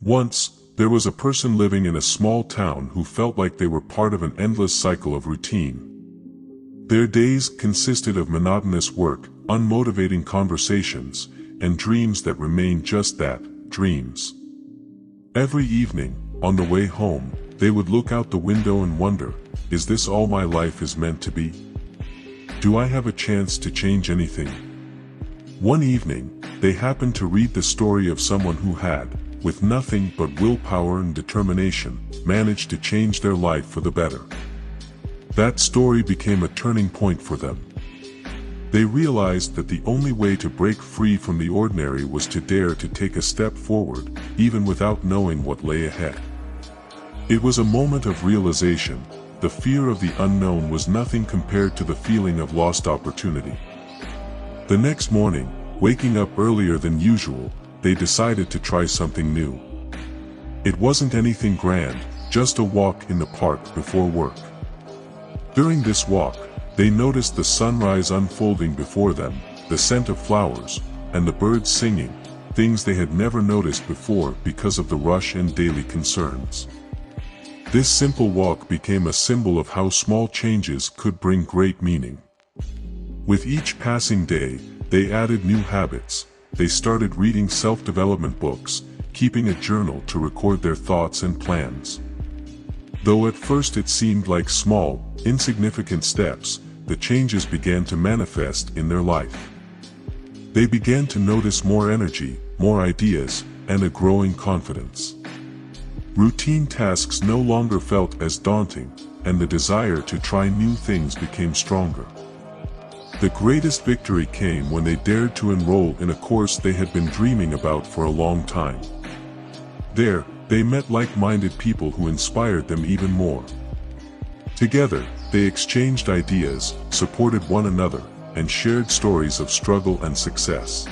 Once, there was a person living in a small town who felt like they were part of an endless cycle of routine. Their days consisted of monotonous work, unmotivating conversations, and dreams that remained just that, dreams. Every evening, on the way home, they would look out the window and wonder, is this all my life is meant to be? Do I have a chance to change anything? One evening, they happened to read the story of someone who had, with nothing but willpower and determination, managed to change their life for the better. That story became a turning point for them. They realized that the only way to break free from the ordinary was to dare to take a step forward, even without knowing what lay ahead. It was a moment of realization. The fear of the unknown was nothing compared to the feeling of lost opportunity. The next morning, waking up earlier than usual, they decided to try something new. It wasn't anything grand, just a walk in the park before work. During this walk, they noticed the sunrise unfolding before them, the scent of flowers, and the birds singing, things they had never noticed before because of the rush and daily concerns. This simple walk became a symbol of how small changes could bring great meaning. With each passing day, they added new habits. They started reading self-development books, keeping a journal to record their thoughts and plans. Though at first it seemed like small, insignificant steps, the changes began to manifest in their life. They began to notice more energy, more ideas, and a growing confidence. Routine tasks no longer felt as daunting, and the desire to try new things became stronger. The greatest victory came when they dared to enroll in a course they had been dreaming about for a long time. There, they met like-minded people who inspired them even more. Together, they exchanged ideas, supported one another, and shared stories of struggle and success.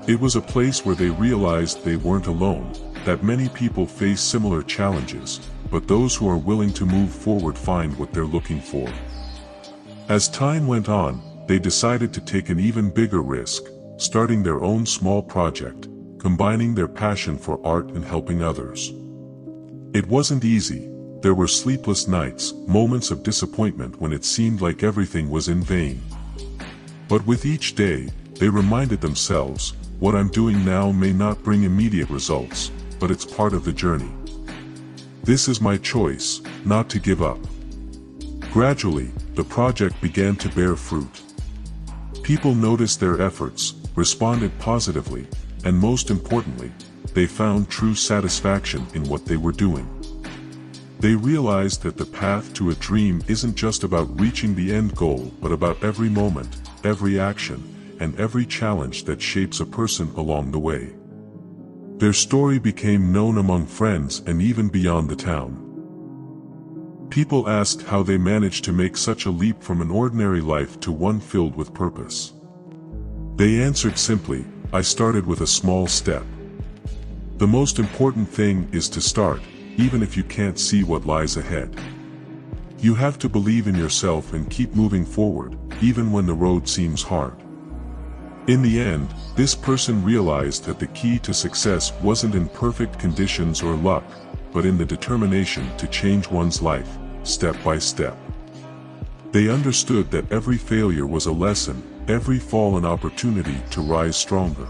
It was a place where they realized they weren't alone, that many people face similar challenges, but those who are willing to move forward find what they're looking for. As time went on, they decided to take an even bigger risk, starting their own small project, combining their passion for art and helping others. It wasn't easy. There were sleepless nights, moments of disappointment when it seemed like everything was in vain. But with each day, they reminded themselves, what I'm doing now may not bring immediate results, but it's part of the journey. This is my choice, not to give up. Gradually, the project began to bear fruit. People noticed their efforts, responded positively, and most importantly, they found true satisfaction in what they were doing. They realized that the path to a dream isn't just about reaching the end goal, but about every moment, every action, and every challenge that shapes a person along the way. Their story became known among friends and even beyond the town. People asked how they managed to make such a leap from an ordinary life to one filled with purpose. They answered simply, I started with a small step. The most important thing is to start, even if you can't see what lies ahead. You have to believe in yourself and keep moving forward, even when the road seems hard. In the end, this person realized that the key to success wasn't in perfect conditions or luck, but in the determination to change one's life, step by step. They understood that every failure was a lesson, every fall an opportunity to rise stronger.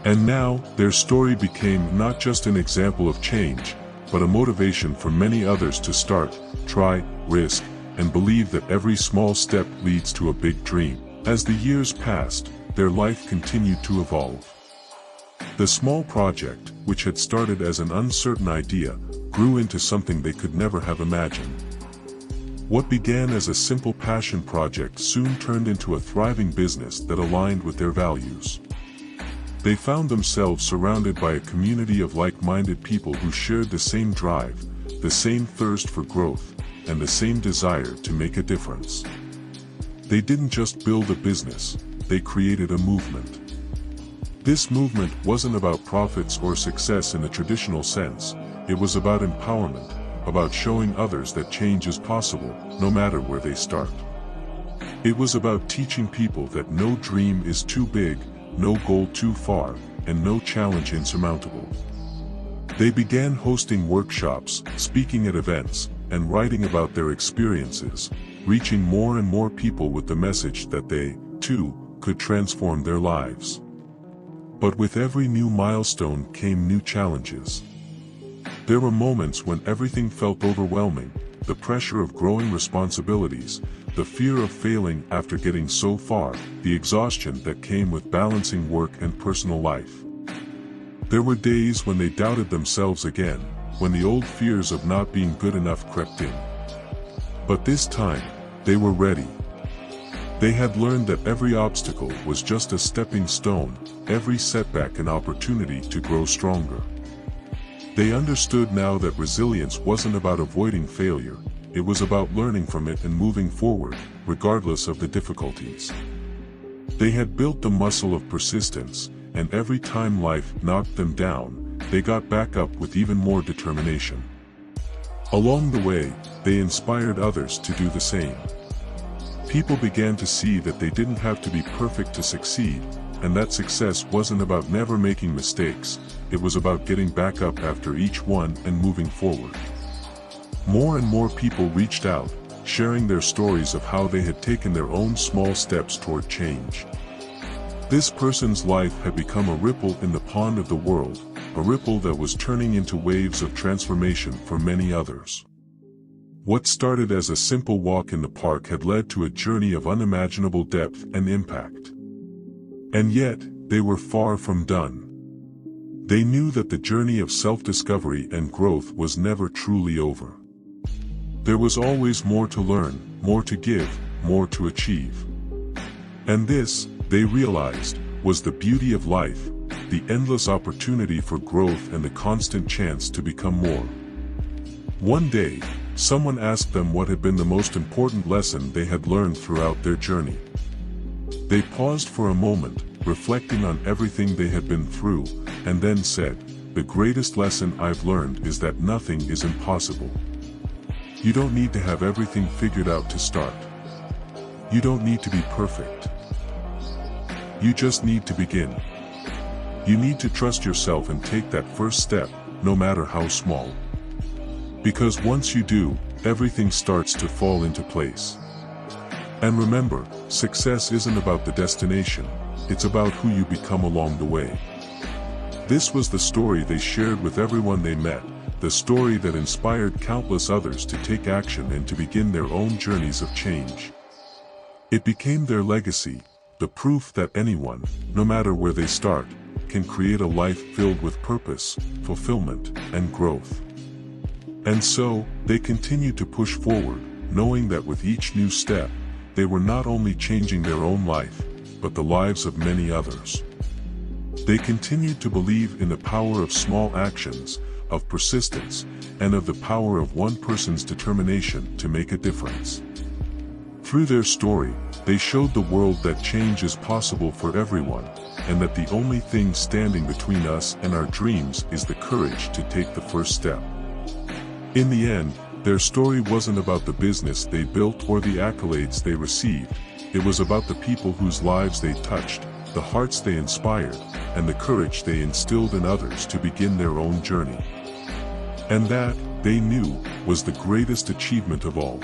And now, their story became not just an example of change, but a motivation for many others to start, try, risk, and believe that every small step leads to a big dream. As the years passed, their life continued to evolve. The small project, which had started as an uncertain idea, grew into something they could never have imagined. What began as a simple passion project soon turned into a thriving business that aligned with their values. They found themselves surrounded by a community of like-minded people who shared the same drive, the same thirst for growth, and the same desire to make a difference. They didn't just build a business, they created a movement. This movement wasn't about profits or success in the traditional sense, it was about empowerment, about showing others that change is possible, no matter where they start. It was about teaching people that no dream is too big, no goal too far, and no challenge insurmountable. They began hosting workshops, speaking at events, and writing about their experiences, reaching more and more people with the message that they, too, could transform their lives. But with every new milestone came new challenges. There were moments when everything felt overwhelming, the pressure of growing responsibilities, the fear of failing after getting so far, the exhaustion that came with balancing work and personal life. There were days when they doubted themselves again, when the old fears of not being good enough crept in. But this time, they were ready. They had learned that every obstacle was just a stepping stone, every setback an opportunity to grow stronger. They understood now that resilience wasn't about avoiding failure, it was about learning from it and moving forward, regardless of the difficulties. They had built the muscle of persistence, and every time life knocked them down, they got back up with even more determination. Along the way, they inspired others to do the same. People began to see that they didn't have to be perfect to succeed, and that success wasn't about never making mistakes, it was about getting back up after each one and moving forward. More and more people reached out, sharing their stories of how they had taken their own small steps toward change. This person's life had become a ripple in the pond of the world, a ripple that was turning into waves of transformation for many others. What started as a simple walk in the park had led to a journey of unimaginable depth and impact. And yet, they were far from done. They knew that the journey of self-discovery and growth was never truly over. There was always more to learn, more to give, more to achieve. And this, they realized, was the beauty of life, the endless opportunity for growth and the constant chance to become more. One day, someone asked them what had been the most important lesson they had learned throughout their journey. They paused for a moment, reflecting on everything they had been through, and then said, "The greatest lesson I've learned is that nothing is impossible. You don't need to have everything figured out to start. You don't need to be perfect. You just need to begin. You need to trust yourself and take that first step, no matter how small. Because once you do, everything starts to fall into place." And remember, success isn't about the destination, it's about who you become along the way. This was the story they shared with everyone they met, the story that inspired countless others to take action and to begin their own journeys of change. It became their legacy, the proof that anyone, no matter where they start, can create a life filled with purpose, fulfillment, and growth. And so, they continued to push forward, knowing that with each new step, they were not only changing their own life, but the lives of many others. They continued to believe in the power of small actions, of persistence, and of the power of one person's determination to make a difference. Through their story, they showed the world that change is possible for everyone, and that the only thing standing between us and our dreams is the courage to take the first step. In the end, their story wasn't about the business they built or the accolades they received, it was about the people whose lives they touched, the hearts they inspired, and the courage they instilled in others to begin their own journey. And that, they knew, was the greatest achievement of all.